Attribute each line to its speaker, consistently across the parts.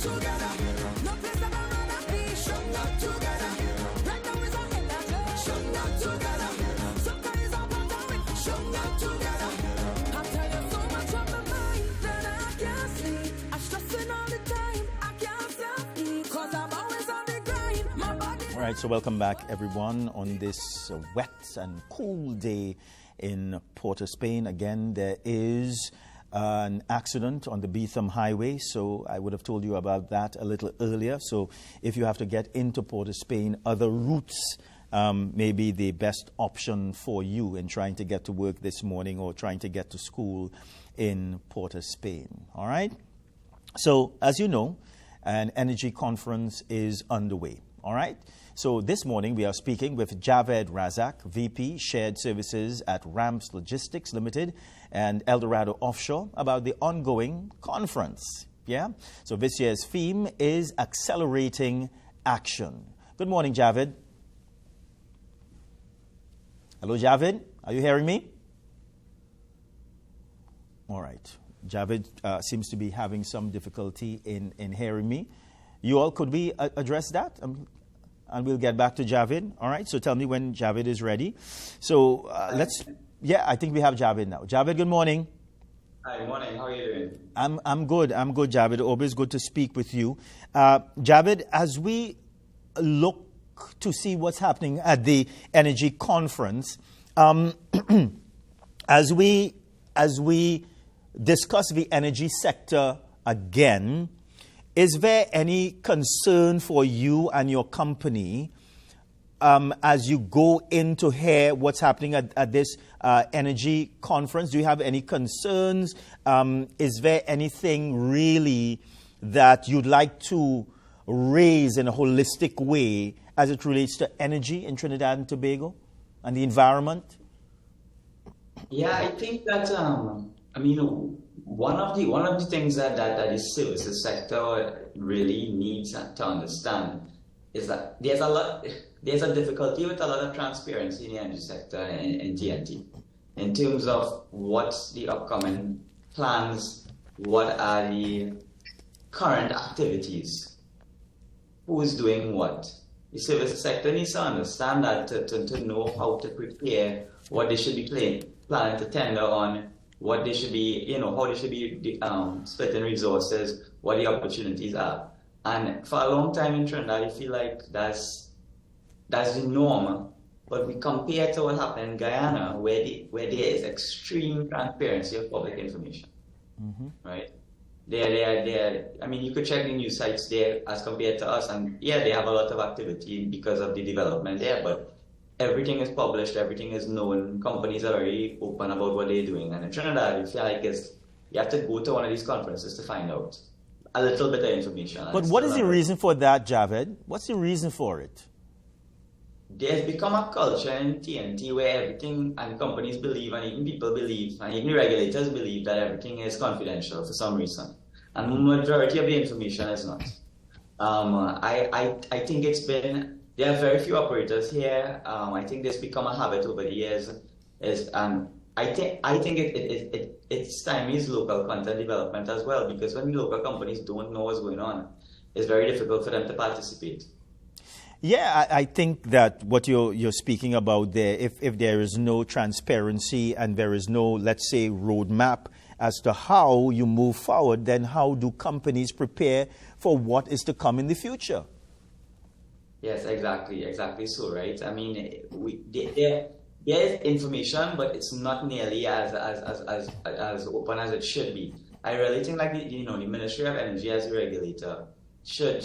Speaker 1: All right, so welcome back, everyone, on this wet and cool day in Port of Spain. Again, there is an accident on the Beetham Highway, so I would have told you about that a little earlier. So if you have to get into Port of Spain, other routes may be the best option for you in trying to get to work this morning or trying to get to school in Port of Spain. All right? So, as you know, an energy conference is underway. All right? So this morning we are speaking with Javed Razack, VP Shared Services at Ramps Logistics Limited and Eldorado Offshore, about the ongoing conference. Yeah? So this year's theme is Accelerating Action. Good morning, Javed. Hello, Javed. Are you hearing me? All right. Javed seems to be having some difficulty in hearing me. You all, could we address that? And we'll get back to Javed. All right, so tell me when Javed is ready. So I think we have Javed now. Javed, good morning.
Speaker 2: Hi, good morning. How are you doing?
Speaker 1: I'm good, Javed. Always good to speak with you. Javed, as we look to see what's happening at the energy conference, as we discuss the energy sector again, is there any concern for you and your company as you go in to hear what's happening at this energy conference? Do you have any concerns? Is there anything really that you'd like to raise in a holistic way as it relates to energy in Trinidad and Tobago and the environment?
Speaker 2: Yeah, I think that one of the things that the services sector really needs to understand is that there's a difficulty with a lot of transparency in the energy sector in TNT in terms of what's the upcoming plans, what are the current activities, who's doing what. The services sector needs to understand that to know how to prepare, what they should be planning to tender on, what they should be, how they should be splitting resources, what the opportunities are. And for a long time in Trinidad, I feel like that's the norm. But we compare to what happened in Guyana, where there is extreme transparency of public information, right? You could check the news sites there as compared to us, and yeah, they have a lot of activity because of the development there, but everything is published, everything is known, companies are very open about what they're doing. And in Trinidad, I feel like you have to go to one of these conferences to find out a little bit of information.
Speaker 1: But what is the reason for that, Javed? What's the reason for it?
Speaker 2: There's become a culture in TNT where everything, and companies believe, and even people believe, and even regulators believe that everything is confidential for some reason. And the majority of the information is not. I think there are very few operators here. I think this become a habit over the years. I think it's time is local content development as well, because when the local companies don't know what's going on, it's very difficult for them to participate.
Speaker 1: Yeah, I think that what you're speaking about there, if there is no transparency and there is no, let's say, roadmap as to how you move forward, then how do companies prepare for what is to come in the future?
Speaker 2: Yes, exactly so, right? I mean, there is information, but it's not nearly as open as it should be. I really think like the Ministry of Energy as a regulator should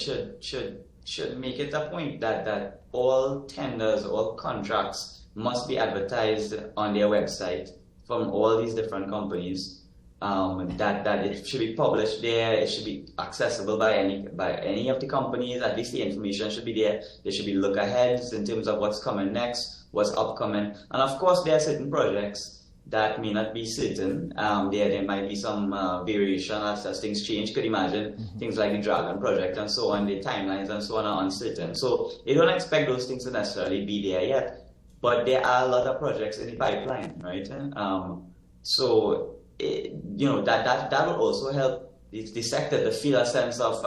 Speaker 2: make it a point that all tenders, all contracts must be advertised on their website from all these different companies. That it should be published there. It should be accessible by any of the companies. At least the information should be there. There should be look aheads in terms of what's coming next, what's upcoming, and of course there are certain projects that may not be certain. There might be some variation as things change. Could imagine things like the Dragon project and so on. The timelines and so on are uncertain. So you don't expect those things to necessarily be there yet, but there are a lot of projects in the pipeline, right? That will also help the sector to feel a sense of,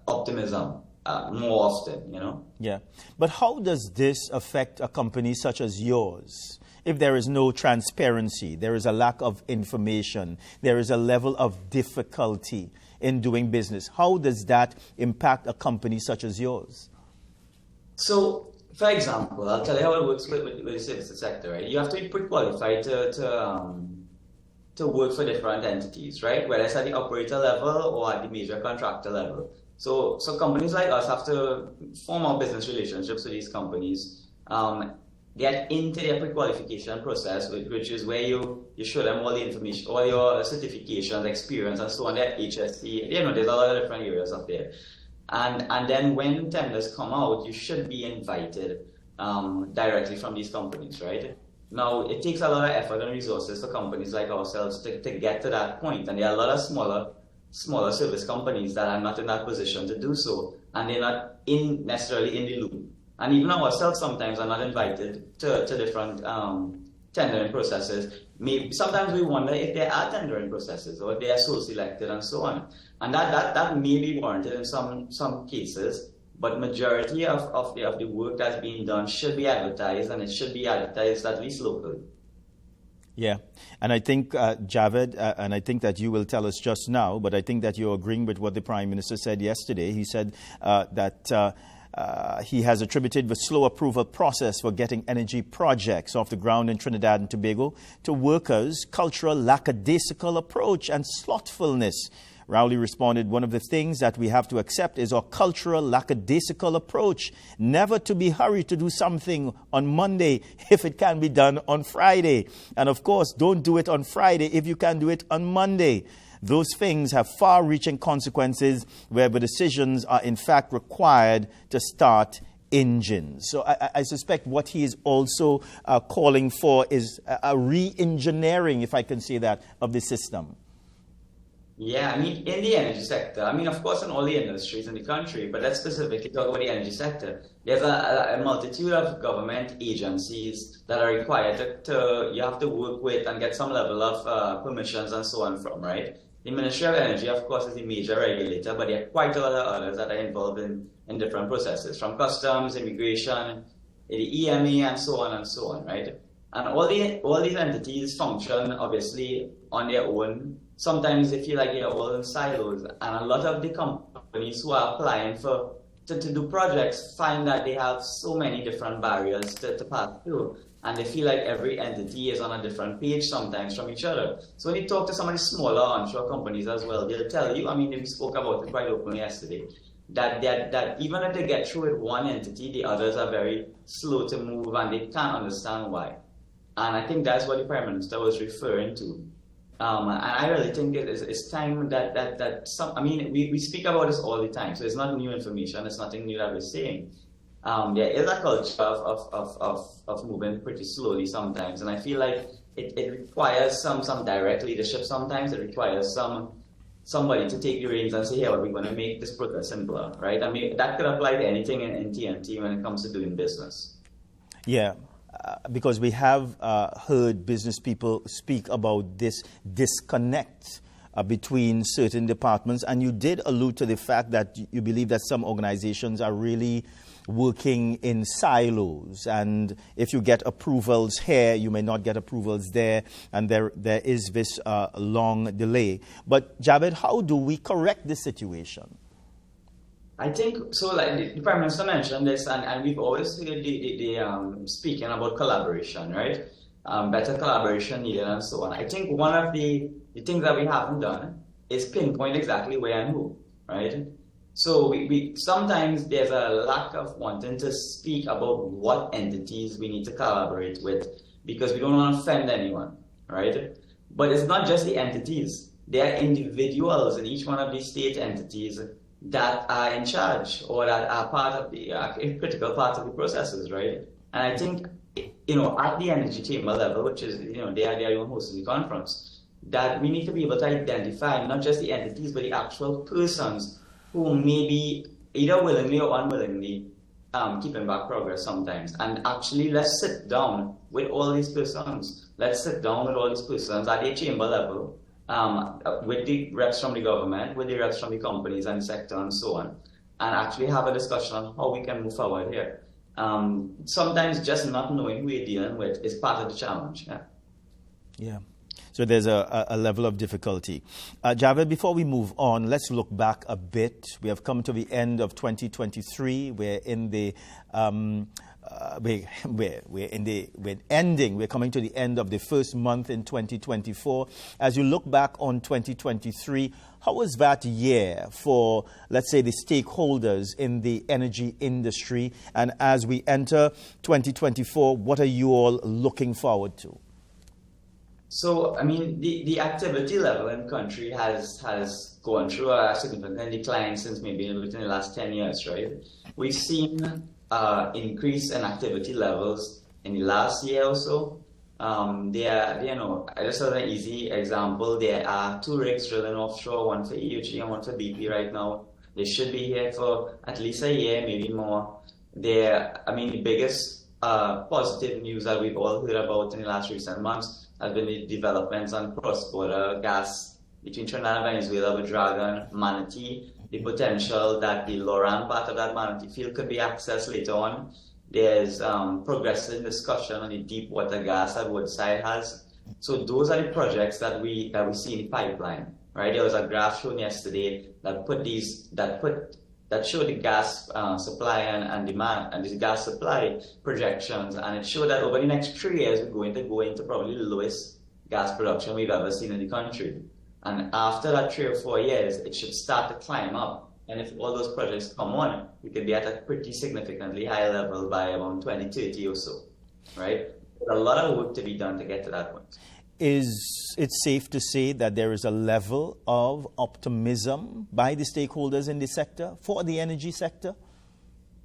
Speaker 2: optimism more often,
Speaker 1: Yeah. But how does this affect a company such as yours? If there is no transparency, there is a lack of information, there is a level of difficulty in doing business, how does that impact a company such as yours?
Speaker 2: So, for example, I'll tell you how it works with the services sector, right? You have to be pre-qualified to work for different entities, right? Whether it's at the operator level or at the major contractor level. So companies like us have to form our business relationships with these companies, get into their pre-qualification process, which is where you show them all the information, all your certifications, experience, and so on, their HSC. There's a lot of different areas up there. And then when tenders come out, you should be invited directly from these companies, right? Now, it takes a lot of effort and resources for companies like ourselves to get to that point. And there are a lot of smaller service companies that are not in that position to do so. And they're not necessarily in the loop. And even ourselves sometimes are not invited to different tendering processes. Sometimes we wonder if there are tendering processes or if they are sole selected and so on. And that may be warranted in some cases. But majority of the work that's being done should be advertised, and it should be advertised at least locally.
Speaker 1: Yeah, and I think, Javed, and I think that you will tell us just now, but I think that you're agreeing with what the Prime Minister said yesterday. He said that he has attributed the slow approval process for getting energy projects off the ground in Trinidad and Tobago to workers' cultural lackadaisical approach and slothfulness. Rowley responded, one of the things that we have to accept is our cultural lackadaisical approach, never to be hurried to do something on Monday if it can be done on Friday. And of course, don't do it on Friday if you can do it on Monday. Those things have far-reaching consequences where the decisions are in fact required to start engines. So I suspect what he is also calling for is a re-engineering, if I can say that, of the system.
Speaker 2: Yeah, in the energy sector, of course, in all the industries in the country, but let's specifically talk about the energy sector. There's a multitude of government agencies that are required you have to work with and get some level of permissions and so on from, right? The Ministry of Energy, of course, is the major regulator, but there are quite a lot of others that are involved in different processes, from customs, immigration, the EMA, and so on, right? And all these entities function, obviously, on their own. Sometimes they feel like they're all in silos, and a lot of the companies who are applying to do projects find that they have so many different barriers to pass through, and they feel like every entity is on a different page sometimes from each other. So when you talk to some of the smaller onshore companies as well, they'll tell you, we spoke about it quite openly yesterday, that even if they get through with one entity, the others are very slow to move and they can't understand why. And I think that's what the Prime Minister was referring to. And I really think it's time that some, we speak about this all the time, so it's not new information, it's nothing new that we're saying. There is a culture of moving pretty slowly sometimes, and I feel like it requires some direct leadership sometimes. It requires somebody to take the reins and say, hey, we're going to make this process simpler, right? That could apply to anything in TNT when it comes to doing business.
Speaker 1: Yeah. Because we have heard business people speak about this disconnect between certain departments, and you did allude to the fact that you believe that some organizations are really working in silos, and if you get approvals here, you may not get approvals there, and there is this long delay. But Javed, how do we correct this situation?
Speaker 2: I think so. Like the Prime Minister mentioned this, and we've always heard the speaking about collaboration, right? Better collaboration needed, and so on. I think one of the things that we haven't done is pinpoint exactly where and who, right? So we sometimes there's a lack of wanting to speak about what entities we need to collaborate with because we don't want to offend anyone, right? But it's not just the entities; there are individuals in each one of these state entities that are in charge or that are part of the critical part of the processes, right? And I think, at the energy chamber level, which is, they are the one hosting the conference, that we need to be able to identify not just the entities, but the actual persons who may be either willingly or unwillingly keeping back progress sometimes. And actually, let's sit down with all these persons. Let's sit down with all these persons at the chamber level with the reps from the government, with the reps from the companies and the sector and so on, and actually have a discussion on how we can move forward here. Sometimes just not knowing who you're dealing with is part of the challenge. Yeah.
Speaker 1: Yeah. So there's a level of difficulty. Javed, before we move on, let's look back a bit. We have come to the end of 2023. We're in the we're coming to the end of the first month in 2024. As you look back on 2023, how was that year for, let's say, the stakeholders in the energy industry? And as we enter 2024, what are you all looking forward to?
Speaker 2: So, I mean, the activity level in the country has gone through a significant decline since maybe within the last 10 years, right? We've seen increase in activity levels in the last year or so. Just as an easy example, there are 2 rigs drilling offshore, one for EUG and one for BP right now. They should be here for at least a year, maybe more. The biggest positive news that we've all heard about in the last recent months has been the developments on cross-border gas between Trinidad and Venezuela with Dragon, Manatee, the potential that the Loran part of that Manatee field could be accessed later on. There's progressive discussion on the deep water gas that Woodside has. So those are the projects that we see in the pipeline, right? There was a graph shown yesterday that showed the gas supply and demand and the gas supply projections, and it showed that over the next 3 years we're going to go into probably the lowest gas production we've ever seen in the country. And after that 3 or 4 years, it should start to climb up. And if all those projects come on, we could be at a pretty significantly high level by around 2030 or so, right? There's a lot of work to be done to get to that point.
Speaker 1: Is it safe to say that there is a level of optimism by the stakeholders in the sector for the energy sector?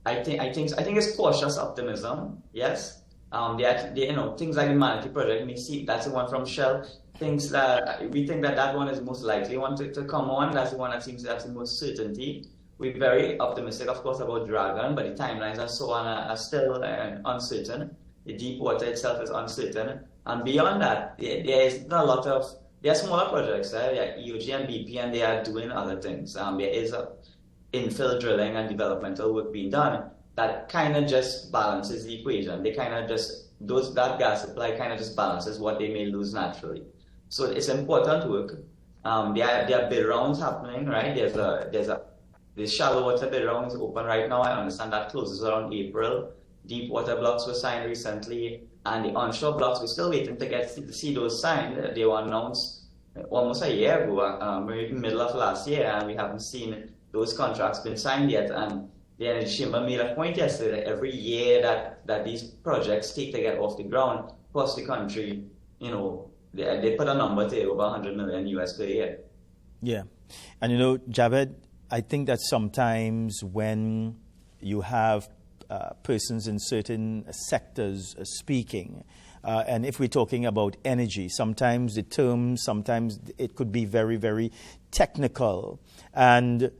Speaker 2: I think it's cautious optimism. Yes. Things like the Manatee project. We see that's the one from Shell. Things that we think that one is most likely one to come on. That's the one that seems to have the most certainty. We're very optimistic, of course, about Dragon, but the timelines and so on are still uncertain. The deep water itself is uncertain. And beyond that, there are smaller projects. There are EOG and BP, and they are doing other things. There is infill drilling and developmental work being done that kind of just balances the equation. They kind of just, that gas supply kind of just balances what they may lose naturally. So it's important work. There are bid rounds happening, right? The shallow water bid round is open right now. I understand that closes around April. Deep water blocks were signed recently, and the onshore blocks, we're still waiting to see those signed. They were announced almost a year ago, maybe middle of last year, and we haven't seen those contracts been signed yet. And the Energy Chamber made a point yesterday that every year that these projects take to get off the ground across the country, they put a number to over $100 million US per year.
Speaker 1: Yeah. And Javed, I think that sometimes when you have persons in certain sectors speaking, and if we're talking about energy, sometimes the terms, sometimes it could be very, very technical. And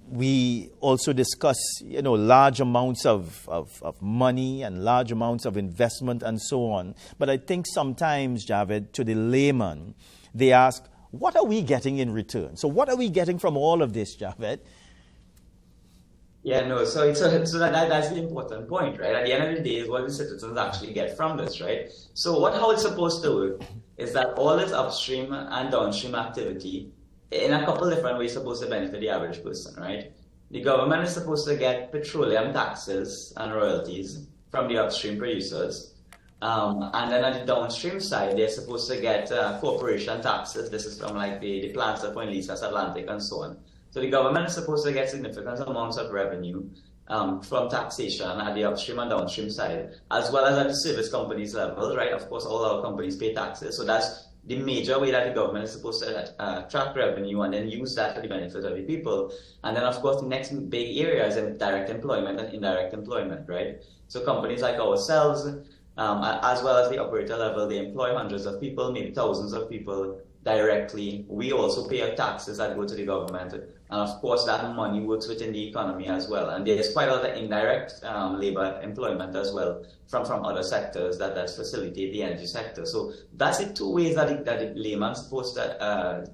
Speaker 1: we also discuss, large amounts of money and large amounts of investment and so on. But I think sometimes, Javed, to the layman, they ask, what are we getting in return? So what are we getting from all of this, Javed?
Speaker 2: Yeah, no, so that's the important point, right? At the end of the day is what the citizens actually get from this, right? So how it's supposed to work is that all this upstream and downstream activity, in a couple different ways, supposed to benefit the average person, right? The government is supposed to get petroleum taxes and royalties from the upstream producers. And then at the downstream side, they're supposed to get corporation taxes. This is from like the plants of Point Lisas, Atlantic, and so on. So the government is supposed to get significant amounts of revenue from taxation at the upstream and downstream side, as well as at the service companies level, right? Of course, all our companies pay taxes. So that's the major way that the government is supposed to attract revenue and then use that for the benefit of the people. And then, of course, the next big area is in direct employment and indirect employment, right? So companies like ourselves, as well as the operator level, they employ hundreds of people, maybe thousands of people directly. We also pay our taxes that go to the government. And of course, that money works within the economy as well. And there's quite a lot of indirect labor employment as well from other sectors that facilitate the energy sector. So that's the two ways that the layman's supposed to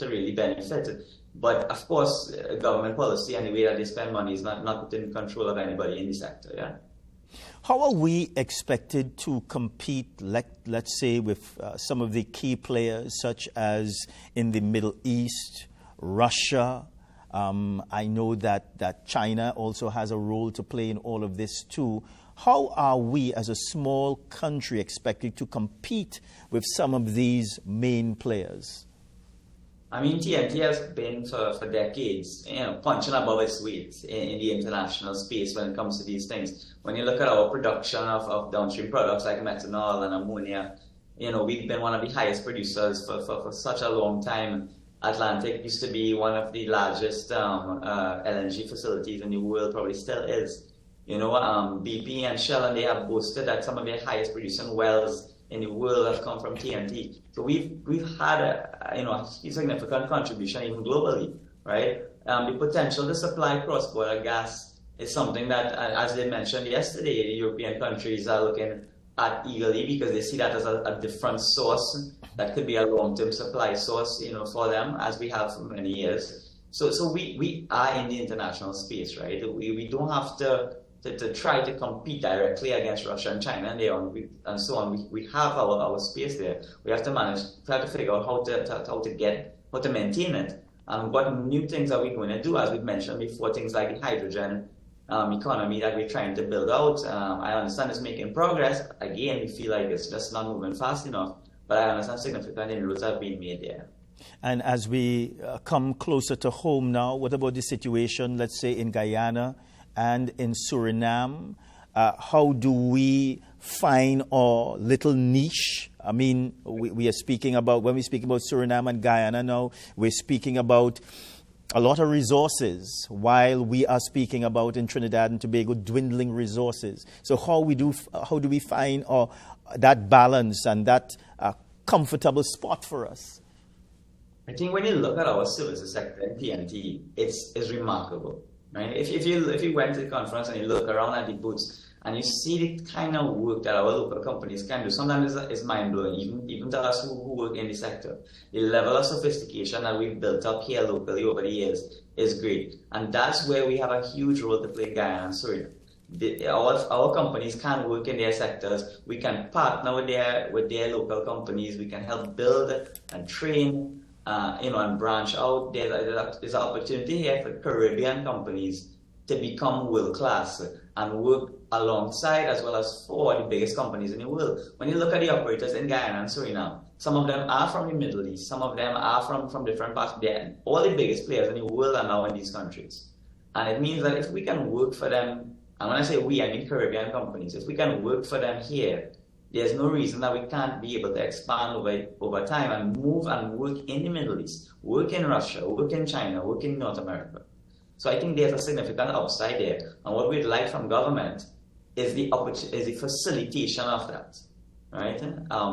Speaker 2: really benefit. But of course, government policy and the way that they spend money is not within control of anybody in the sector. Yeah.
Speaker 1: How are we expected to compete, let's say, with some of the key players, such as in the Middle East, Russia? I know that China also has a role to play in all of this too. How are we as a small country expected to compete with some of these main players?
Speaker 2: I mean, TNT has been for decades, punching above its weight in the international space when it comes to these things. When you look at our production of downstream products like methanol and ammonia, we've been one of the highest producers for such a long time. Atlantic used to be one of the largest LNG facilities in the world, probably still is. BP and Shell, and they have boasted that some of their highest producing wells in the world have come from TNT. So we've had a significant contribution even globally, right? The potential to supply cross-border gas is something that, as they mentioned yesterday, the European countries are looking at eagerly because they see that as a different source that could be a long-term supply source, for them, as we have for many years. So we are in the international space, right? We don't have to try to compete directly against Russia and China and so on. We have our space there. We have to figure out how to maintain it. And what new things are we going to do? As we mentioned before, things like the hydrogen economy that we're trying to build out. I understand it's making progress. Again, we feel like it's just not moving fast enough. But I understand significant inroads have been made there.
Speaker 1: And as we come closer to home now, what about the situation, let's say, in Guyana and in Suriname? How do we find our little niche? I mean, we are speaking about, when we speak about Suriname and Guyana now, we're speaking about a lot of resources, while we are speaking about in Trinidad and Tobago dwindling resources. So how do we find that balance and that comfortable spot for us?
Speaker 2: I think when you look at our services sector in TNT, it's remarkable. Right? If you went to the conference and you look around at the booths and you see the kind of work that our local companies can do, sometimes it's mind-blowing, even to us who work in the sector. The level of sophistication that we've built up here locally over the years is great. And that's where we have a huge role to play in Guyana and Suriname. Our companies can work in their sectors. We can partner with their local companies. We can help build and train and branch out. There's an opportunity here for Caribbean companies to become world-class and work alongside as well as for the biggest companies in the world. When you look at the operators in Guyana and Suriname, some of them are from the Middle East, some of them are from different parts. All the biggest players in the world are now in these countries. And it means that if we can work for them, and when I say we, I mean Caribbean companies, if we can work for them here, there's no reason that we can't be able to expand over time and move and work in the Middle East, work in Russia, work in China, work in North America. So I think there's a significant upside there. And what we'd like from government is the facilitation of that, right?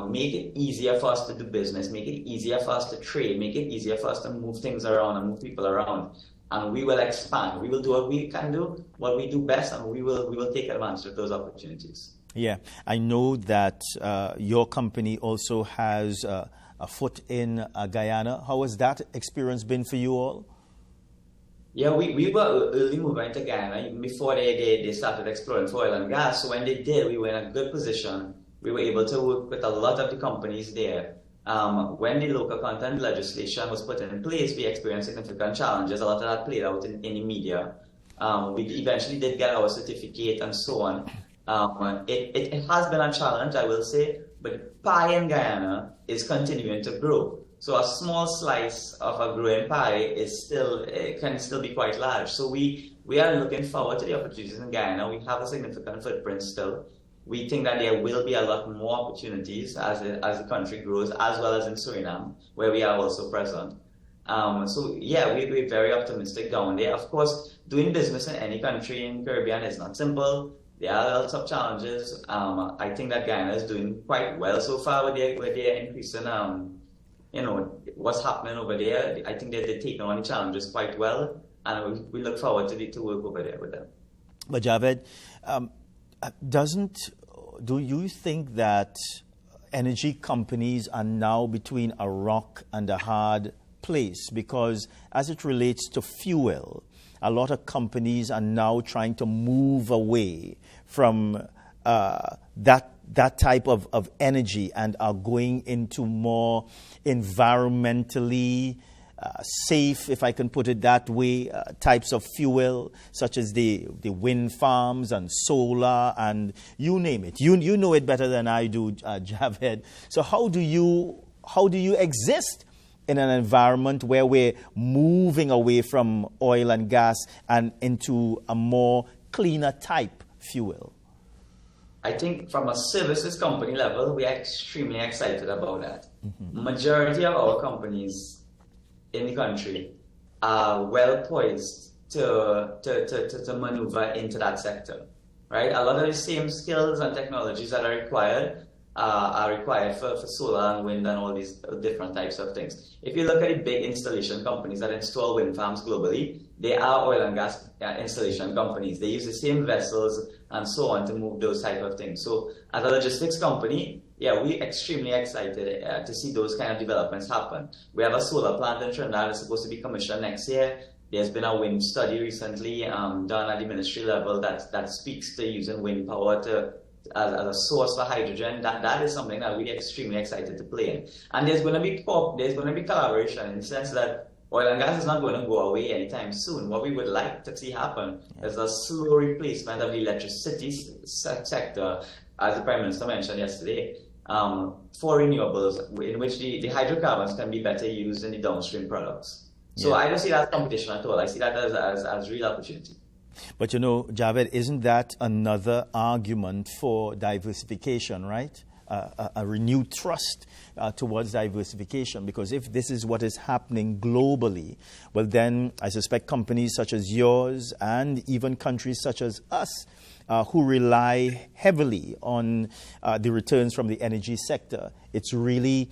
Speaker 2: Make it easier for us to do business, make it easier for us to trade, make it easier for us to move things around and move people around. And we will expand. We will do what we can do, what we do best, and we will take advantage of those opportunities.
Speaker 1: Yeah, I know that your company also has a foot in Guyana. How has that experience been for you all?
Speaker 2: Yeah, we were early mover into Guyana even before they started exploring for oil and gas. So when they did, we were in a good position. We were able to work with a lot of the companies there. When the local content legislation was put in place, we experienced significant challenges. A lot of that played out in the media. We eventually did get our certificate and so on. It has been a challenge, I will say, but pie in Guyana is continuing to grow. So a small slice of a growing pie can still be quite large. So we are looking forward to the opportunities in Guyana. We have a significant footprint still. We think that there will be a lot more opportunities as the country grows, as well as in Suriname, where we are also present. So yeah, we're very optimistic down there. Of course, doing business in any country in Caribbean is not simple. There are lots of challenges. I think that Guyana is doing quite well so far with their increase in what's happening over there. I think they're taking on the challenges quite well, and we look forward to work over there with them.
Speaker 1: But Javed, do you think that energy companies are now between a rock and a hard place? Because as it relates to fuel, a lot of companies are now trying to move away from that type of energy and are going into more environmentally safe, if I can put it that way, types of fuel, such as the wind farms and solar and you name it. You know it better than I do, Javed. So how do you exist in an environment where we're moving away from oil and gas and into a more cleaner type fuel?
Speaker 2: I think from a services company level, we are extremely excited about that. Mm-hmm. Majority of our companies in the country are well poised to maneuver into that sector, right? A lot of the same skills and technologies that are required for solar and wind and all these different types of things. If you look at the big installation companies that install wind farms globally, they are oil and gas installation companies. They use the same vessels and so on to move those type of things. So as a logistics company, we're extremely excited to see those kind of developments happen. We have a solar plant in Trinidad that's supposed to be commissioned next year. There's been a wind study recently done at the ministry level that speaks to using wind power as a source for hydrogen. That is something that we're extremely excited to play in. And there's going to be collaboration in the sense that oil and gas is not going to go away anytime soon. What we would like to see happen is a slow replacement of the electricity sector, as the Prime Minister mentioned yesterday, for renewables, in which the hydrocarbons can be better used in the downstream products. So I don't see that as competition at all. I see that as real opportunity.
Speaker 1: But Javed, isn't that another argument for diversification, right? A renewed trust towards diversification, because if this is what is happening globally, well then I suspect companies such as yours and even countries such as us who rely heavily on the returns from the energy sector, it's really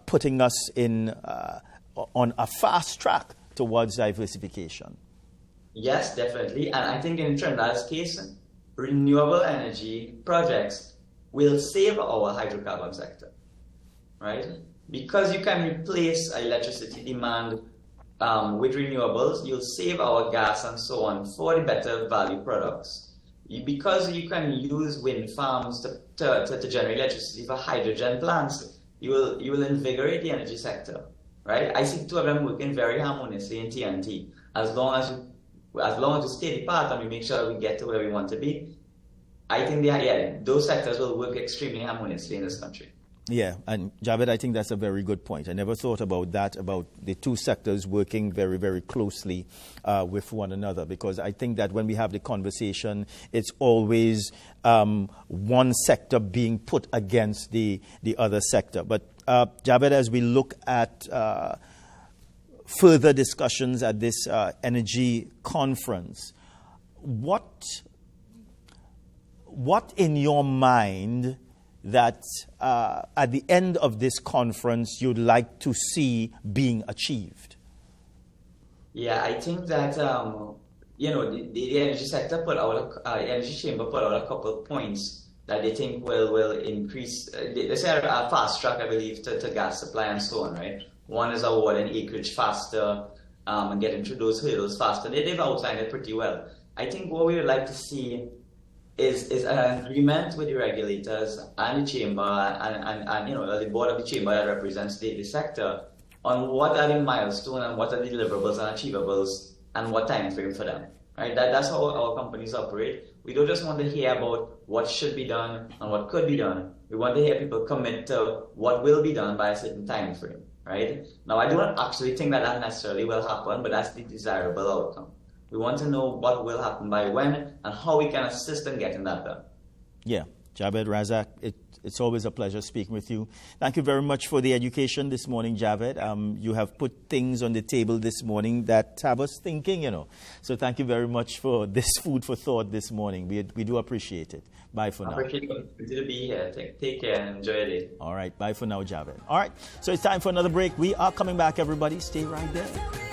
Speaker 1: putting us on a fast track towards diversification.
Speaker 2: Yes, definitely. And I think in Trinidad's case, renewable energy projects will save our hydrocarbon sector, right? Because you can replace electricity demand with renewables, you'll save our gas and so on for the better value products. Because you can use wind farms to generate electricity for hydrogen plants, you will invigorate the energy sector, right? I see two of them working very harmoniously in TNT. As long as we stay the path and we make sure we get to where we want to be, I think those sectors will work extremely harmoniously in this country.
Speaker 1: Yeah, and Javed, I think that's a very good point. I never thought about that, about the two sectors working very, very closely with one another, because I think that when we have the conversation, it's always one sector being put against the other sector. But Javed, as we look at further discussions at this energy conference, what in your mind that at the end of this conference you'd like to see being achieved?
Speaker 2: Yeah, I think that the energy sector energy chamber put out a couple of points that they think will increase. They say a fast track, I believe, to gas supply and so on, right? One is awarding acreage faster and getting through those hurdles faster. They've outlined it pretty well. I think what we would like to see is an agreement with the regulators and the chamber and the board of the chamber that represents the sector on what are the milestones and what are the deliverables and achievables and what time frame for them. Right? That's how our companies operate. We don't just want to hear about what should be done and what could be done. We want to hear people commit to what will be done by a certain time frame. Right? Now, I don't actually think that necessarily will happen, but that's the desirable outcome. We want to know what will happen by when and how we can assist in getting that done.
Speaker 1: Yeah. Javed Razack, it's always a pleasure speaking with you. Thank you very much for the education this morning, Javed. You have put things on the table this morning that have us thinking, So thank you very much for this food for thought this morning. We do appreciate it. Bye for now.
Speaker 2: I appreciate it. Good to be here. Take care and enjoy your day.
Speaker 1: All right. Bye for now, Javed. All right. So it's time for another break. We are coming back, everybody. Stay right there.